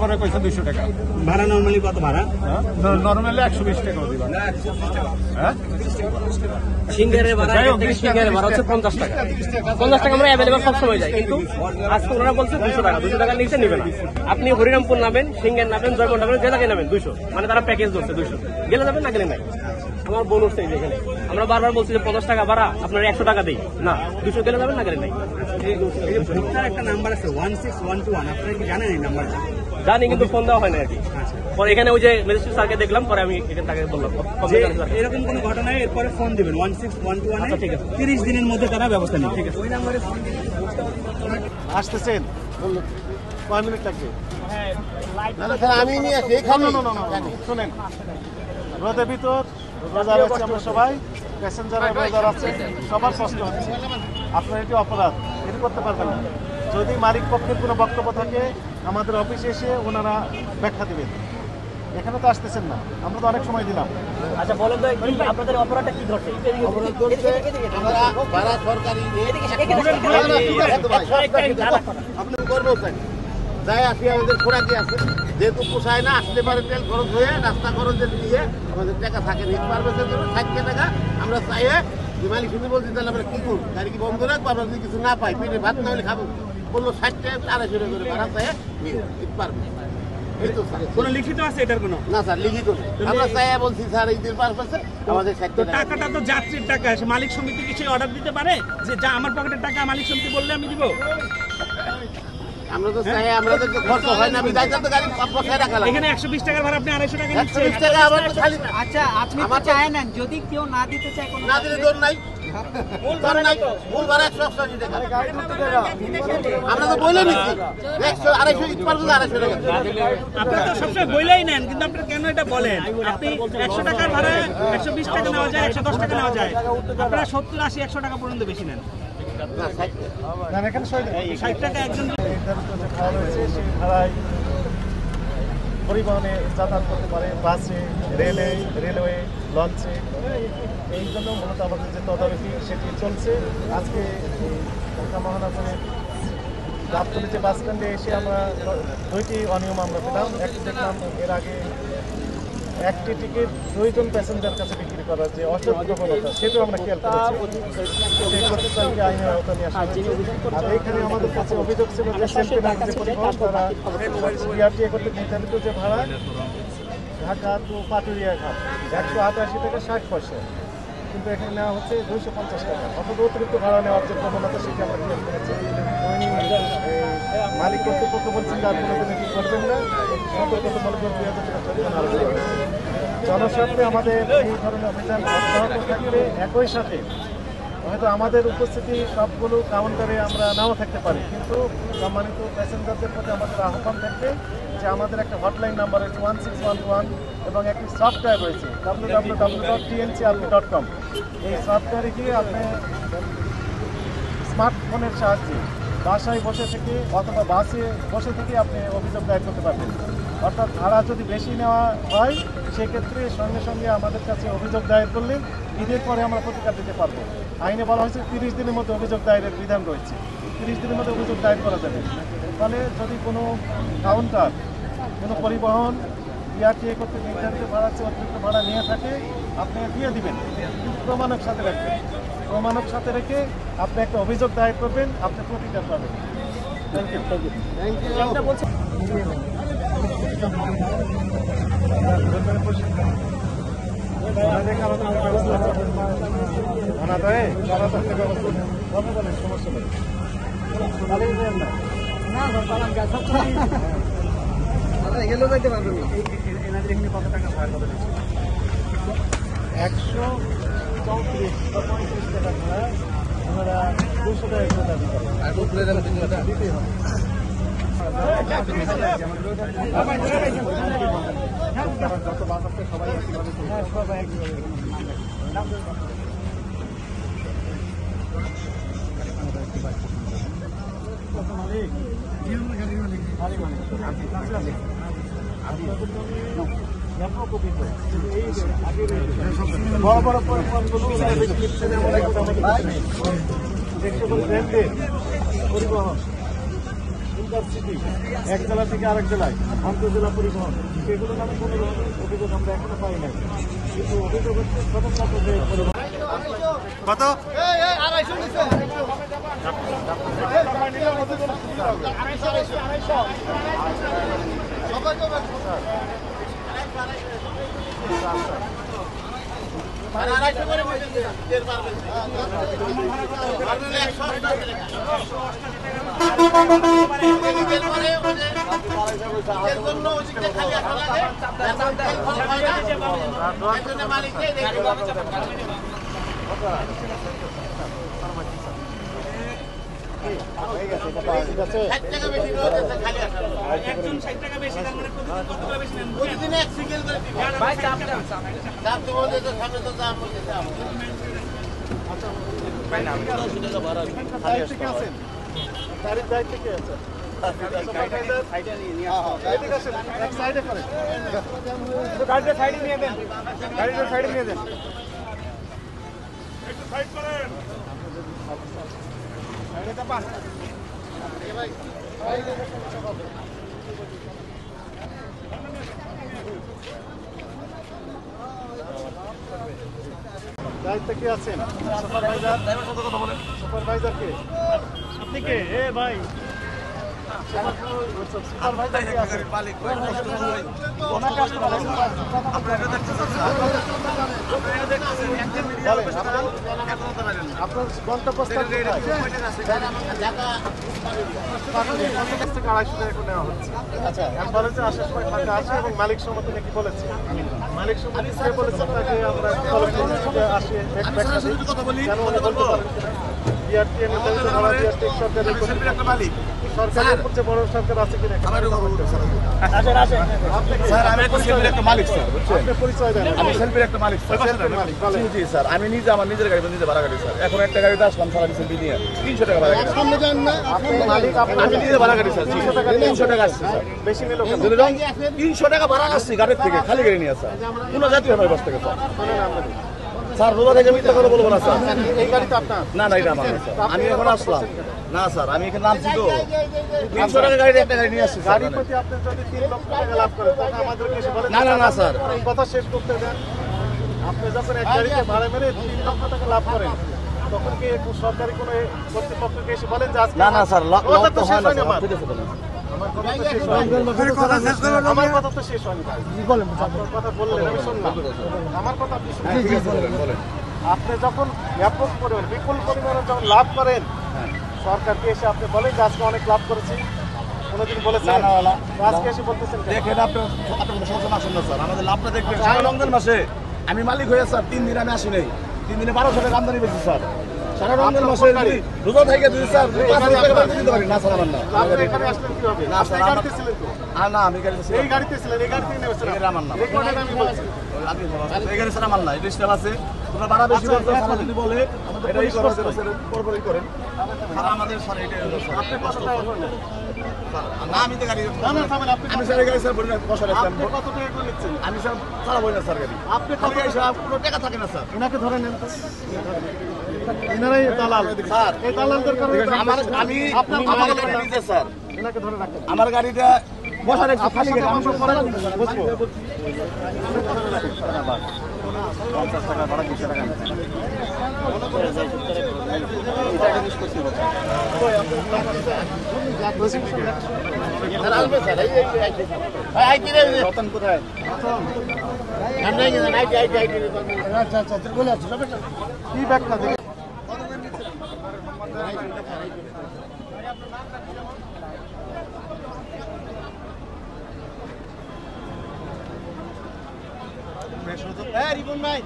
ভাড়া কইছে 200 টাকা। ভাড়া নরমালি কত ভাড়া? নরমালি 120 টাকা দিবা। হ্যাঁ? সিঙ্গারের ভাড়া সিঙ্গারের ভাড়া হচ্ছে 50 টাকা। 50 টাকা আমরা অ্যাভেলেবল সব সময় যাই, কিন্তু আজকে ওনারা বলছে 200 টাকা। 200 টাকার নিচে নেবেন। আপনি হরিরামপুর নামেন, সিঙ্গার নামেন, জয়পুর নামেন, যে জায়গায় নামেন 200। মানে তারা প্যাকেজ ধরছে 200। গেলে যাবেন, না গেলে নাই। আমার বোন উঠছে এখানে। আমরা বারবার বলছি যে 50 টাকা ভাড়া, আপনার 100 টাকা দেই না, 200 গেলে যাবেন, না গেলে নাই। ভোক্তার একটা নাম্বার আছে 16121, আপনারা কি জানেন এই নাম্বারটা? জানি, কিন্তু ফোন দেওয়া হয় না আর কি। পরে এখানে ওই যে ম্যাজিস্ট্রেট স্যারকে দেখলাম, পরে আমি এখানে তাকে বললাম এরকম কোনো ঘটনায় এরপরে ফোন দিবেন 16121। আচ্ছা, ঠিক আছে। 30 দিনের মধ্যে তারা ব্যবস্থা নেবে। ঠিক আছে, ওই নাম্বারে আসতেছেন কয় মিনিট লাগবে? আমি নিয়ে আসি এখানে। শুনেন, রোদের ভিতর রোজার আছে, আমরা সবাই প্যাসেঞ্জারের রোজার আছে, সবার কষ্ট হচ্ছে। আপনার এটি অপরাধ, এটি করতে পারবেন না। যদি মালিক পক্ষের কোনো বক্তব্য থাকে আমাদের অফিসে এসে ওনারা ব্যাখ্যা দেবেন। এখানে তো আসতেছেন না, আমরা তো অনেক সময় দিলাম। আচ্ছা বলেন তো, আপনাদের অপরাধটা কি ঘটে? অপরাধ করছে আমরা ভাড়া সরকারি আপনি করবো চাই যাই আসি, আমাদের খোরাকি আছে, যেহেতু পোষায় না, আসতে পারে তেল খরচ হয়ে রাস্তা খরচের দিয়ে আমাদের টাকা থাকে নিতে পারবে, 60 টাকা আমরা চাইয়ে যে মালিক শুধু বলছি তাহলে আমরা কি করবো, গাড়ি কি বন্ধ রাখবো, আমরা যদি কিছু না পাই, পেটে ভাত না হলে খাবো, বললো 60 টাকা 250 টাকা করে ভাড়া চাইয়ে নিতে পারবে। কোনো লিখিত আছে এটার কোনো? না স্যার, লিখিত নেই। আমরা চাইয়া বলছি স্যার ঈদের পারপাসে আমাদের 60 টাকা। টাকাটা তো যাত্রীর টাকা, মালিক সমিতি কি সেই অর্ডার দিতে পারে যে যা আমার পকেটের টাকা মালিক সমিতি বললে আমি দিব? আমরা তো চাই, আমাদের তো খরচ হয় না, আমি দায়িত্ব তো গাড়ি বসায় রাখা লাগে। এখানে 120 টাকার ভাড়া আপনি 250 টাকা নিচ্ছেন। 120 টাকা আবার তো খালি। আচ্ছা, আপনি তো চায় না, যদি কেউ না দিতে চায়, কোনো না দিলে দৌড় নাই, মূল ভাড়া নাই, মূল ভাড়া 180 টাকা। আমরা তো বলে নিচ্ছি 100 250 ইট পারবো, 250 টাকা। আপনারা তো সবসময় বইলেই নেন, কিন্তু আপনারা কেন এটা বলেন? আপনি 100 টাকার ভাড়া 120 টাকা নেওয়া যায়, 110 টাকা নেওয়া যায়, আপনারা 70 80 100 টাকা পর্যন্ত বেশি নেন। এখানে 60 টাকা একজন ভাড়া রয়েছে, সেই ভাড়ায় পরিবহনে যাতায়াত করতে পারে, বাসে, রেলওয়ে, লঞ্চে। এই জন্য মূলত আমাদের যে তদারকি সেটি চলছে। আজকে ঢাকা মহানগরের গাবতলী যে বাস স্ট্যান্ডে এসে আমরা 2টি অনিয়ম আমরা পেলাম। একটি দেখলাম এর আগে একটি টিকিট 2 জন প্যাসেঞ্জার কাছে বিক্রি করার যে অসৎ প্রবণতা, সেটাও আমরা খেয়াল করেছি। সেই প্রতিষ্ঠানকে আইনের আওতা নিয়ে আসা হয়েছে। আর এইখানে আমাদের কাছে অভিযোগ ছিল যে সেন্ট্রাল যে পরিবহন, তারা বিআরটিএ কর্তৃক নির্ধারিত যে ভাড়া ঢাকা টু পাটুরিয়া ঘাট 188 টাকা 60 পয়সা, কিন্তু এখানে নেওয়া হচ্ছে 250 টাকা। অর্থাৎ অতিরিক্ত ভাড়া নেওয়ার যে প্রবণতা, সেটি আমরা খেয়াল করেছি। মালিক কর্তৃপক্ষ বলছেন যার কোনো দিনে কি করবেন না, সতর্কতামূলক 2000 টাকা জরিমানা আরোপ করা হয়েছে। জনস্বার্থে আমাদের এই ধরনের অভিযান অব্যাহত থাকবে। একই সাথে হয়তো আমাদের উপস্থিতি সবগুলো কাউন্টারে আমরা নাও থাকতে পারি, কিন্তু সম্মানিত প্যাসেঞ্জারদের প্রতি আমাদের আহ্বান থাকবে যে আমাদের একটা হটলাইন নাম্বার রয়েছে 1611 এবং একটি সফটওয়্যার রয়েছে www.tncrp.com। এই সফটওয়্যারে গিয়ে আপনি স্মার্টফোনের সাহায্যে বাসায় বসে থেকে অথবা বাসে বসে থেকে আপনি অভিযোগ দায়ের করতে পারবেন। অর্থাৎ ভাড়া যদি বেশি নেওয়া হয়, সেক্ষেত্রে সঙ্গে সঙ্গে আমাদের কাছে অভিযোগ দায়ের করলে ঈদের পরে আমরা প্রতিকার দিতে পারবো। আইনে বলা হয়েছে 30 দিনের মধ্যে অভিযোগ দায়েরের বিধান রয়েছে, 30 দিনের মধ্যে অভিযোগ দায়ের করা যাবে। ফলে যদি কোনো কাউন্টার, কোনো পরিবহন বিআরটিএ কর্তৃক নির্ধারিত ভাড়া চেয়ে অতিরিক্ত ভাড়া নিয়ে থাকে, আপনি দিয়ে দিবেন, কিন্তু প্রমাণক সাথে রাখবেন। প্রমাণক সাথে রেখে আপনি একটা অভিযোগ দায়ের করবেন, আপনি প্রতিকার পাবেন। Thank you. এগুলো যাইতে পারবেন না। এনাদের এখানে কত টাকা ভাড়া হবে? 134 বা 35 টাকা ভাড়া, ওনারা 200 টাকা করে দাবি করেন। আর বদলে দেন দিনটা দিতেই হবে। যত বাস আছে সবাই একইভাবে, সবাই একইভাবে। বড় বড় পরিবহন ইন্টারসিটি এক জেলা থেকে আরেক জেলায় আন্তঃজেলা পরিবহন সেগুলো নামে কোনো অভিযোগ আমরা এখনো পাই নাই, কিন্তু অভিযোগ হচ্ছে ছোটখাটো যে পরিবহন কত একজন 60 টাকা বেশি, তার মানে প্রতিদিন কত করে বেশি নেন? প্রতিদিনে এক সিঙ্গেল করে দিব ভাই, চাপ দেন চাপ দেব বলতে তো সামনে তো দাম বলতে দাম তারিখ থেকে আছেন, তারিখ দায়িত্ব থেকে আছে গাড়িটা সাইডে নিয়ে দেন, গাড়িটা সাইডে নিয়ে দেন। দায়িত্ব কি আছেন? সুপারভাইজার, সুপারভাইজার কে? আপনি কে? এ ভাই সুপারভাইজার কে আছেন? ওনাকে আসতে বলেন। আপনার গন্তব্যস্থল কোথায়? 250 টাকা করে নেওয়া হচ্ছে। আচ্ছা, এরপরে যে আসার সময় ফাঁকা আছে এবং মালিক সম্মতি নাকি বলেছে, মালিক সম্মতি কে বলেছে তাকে আমরা আসি কেন উনি বলতে পারেন কিনা? বিআরটি নির্ধারিত ভাড়া বিআরটি সরকারের মালিক, সরকারের উপর যে বড় সরকার আছে কিনা? আমি নিজে আমার নিজের গাড়ি নিজে ভাড়া গাড়ি স্যার। এখন একটা গাড়িতে আসলাম সারা বিশাল দিয়ে 300 টাকা ভাড়া গাড়ি। আমি নিজে ভাড়া গাড়ি স্যার, 300 টাকা আসছে স্যার। বেশি নিল 300 টাকা ভাড়া আসছে গাড়ির থেকে, খালি গাড়ি নিয়ে আসা কোনো জাতীয় নয় বাস থেকে স্যার। স্যার রোজা থেকে মিথ্যা কথা বলবো না স্যার। এই গাড়িতে আপনার না না এটা আমার না স্যার, আমি এখন আসলাম না স্যার, আমি এখানে নামছি তো 300 টাকা গাড়িতে একটা গাড়ি নিয়ে আসছি স্যার। গাড়ির প্রতি আপনি যদি 3 লক্ষ টাকা লাভ করেন তখন আমাদেরকে এসে বলেন না না না স্যার, এই কথা শেষ করতে দেন। আপনি যখন এক গাড়িতে ভাড়া মেরে 3 লক্ষ টাকা লাভ করেন তখন কি সরকারি কোনো কর্তৃপক্ষকে এসে বলেন যে আজকে না না স্যার লাভ কথা তো তো হয় শেষ না হয়নি স্যার। আমার। ঠিক আছে বলেন। আমার কথা তো শেষ হয়নি। আমার কথা তো শেষ হয়নি ভাই। আপনার কথা বললেন আমি শুনলাম, আমার কথা আপনি শুনলেন। বলেন। আপনি যখন ব্যাপক পরিমাণ বিপুল পরিমাণে যখন লাভ করেন সরকারকে এসে আপনি বলেন যে আজকে অনেক লাভ করেছি, কোনোদিন বলেছেন? না, না, না। আজকে এসে বলতেছেন কেন? দেখেন আপনার কোনো সমস্যা আসেন না স্যার, আমাদের লাভটা দেখবেন। সারা রমজান মাসে আমি মালিক হয়ে স্যার 3 দিন আমি আসি নাই, 3 দিনে 1200 টাকা আমদানি পেয়েছি স্যার। সারা রমজান মাসে রোজা থেকে যদি স্যার 5 টাকা বাড়ি দিতে পারি না স্যার আমার না। আপনি এখানে আসলেন কি হবে? না, আপনি স্যার, এই আমার- গাড়িতে ছিলেন তো? না আমি গাড়িতে ছিলাম। এই গাড়িতে ছিলেন, এই গাড়ি থেকে নেমেছেন? এটা আমার না। রেকর্ডের আমি বলছি। এই গাড়ি স্যার আমার না, এটা স্টাফ আছে। তোমরা ভাড়া বেশি করতে স্যার যদি বলে এটা এই করো স্যার, পরপরই করেন। স্যার আমাদের স্যার এটা আপনি কত টাকা করলেন? না আমি তো গাড়ি না, না, থামেন, আপনি আমি স্যার এই গাড়ি স্যার বলি না বসা রাখলাম। আপনি কত টাকা করে নিচ্ছেন? আমি স্যার চালাবো না স্যার গাড়ি। আপনি খালি কত গাড়ি স্যার কোনো টাকা থাকে না স্যার। এনাকে ধরে নেন তো। এনারাই দালাল স্যার এই দালালদের কারণে তো আমার আমি আপনার আমার গাড়ি গাড়ি নিজে স্যার, এনাকে ধরে রাখেন। আমার গাড়িটা বসা রাখছি খালি গাড়ি। আমি অংশ করে বুঝবো 50 টাকা ভাড়া 200 টাকা স্যার আসবে স্যার এই আই কি রে রতন কোথায়? আমরা কি জানি আই আচ্ছা আচ্ছা বলে আছে কি ব্যাখ্যা দেখে রিপন ভাই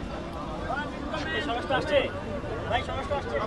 সমস্যা আসছে ভাই, সমস্যা আসছে।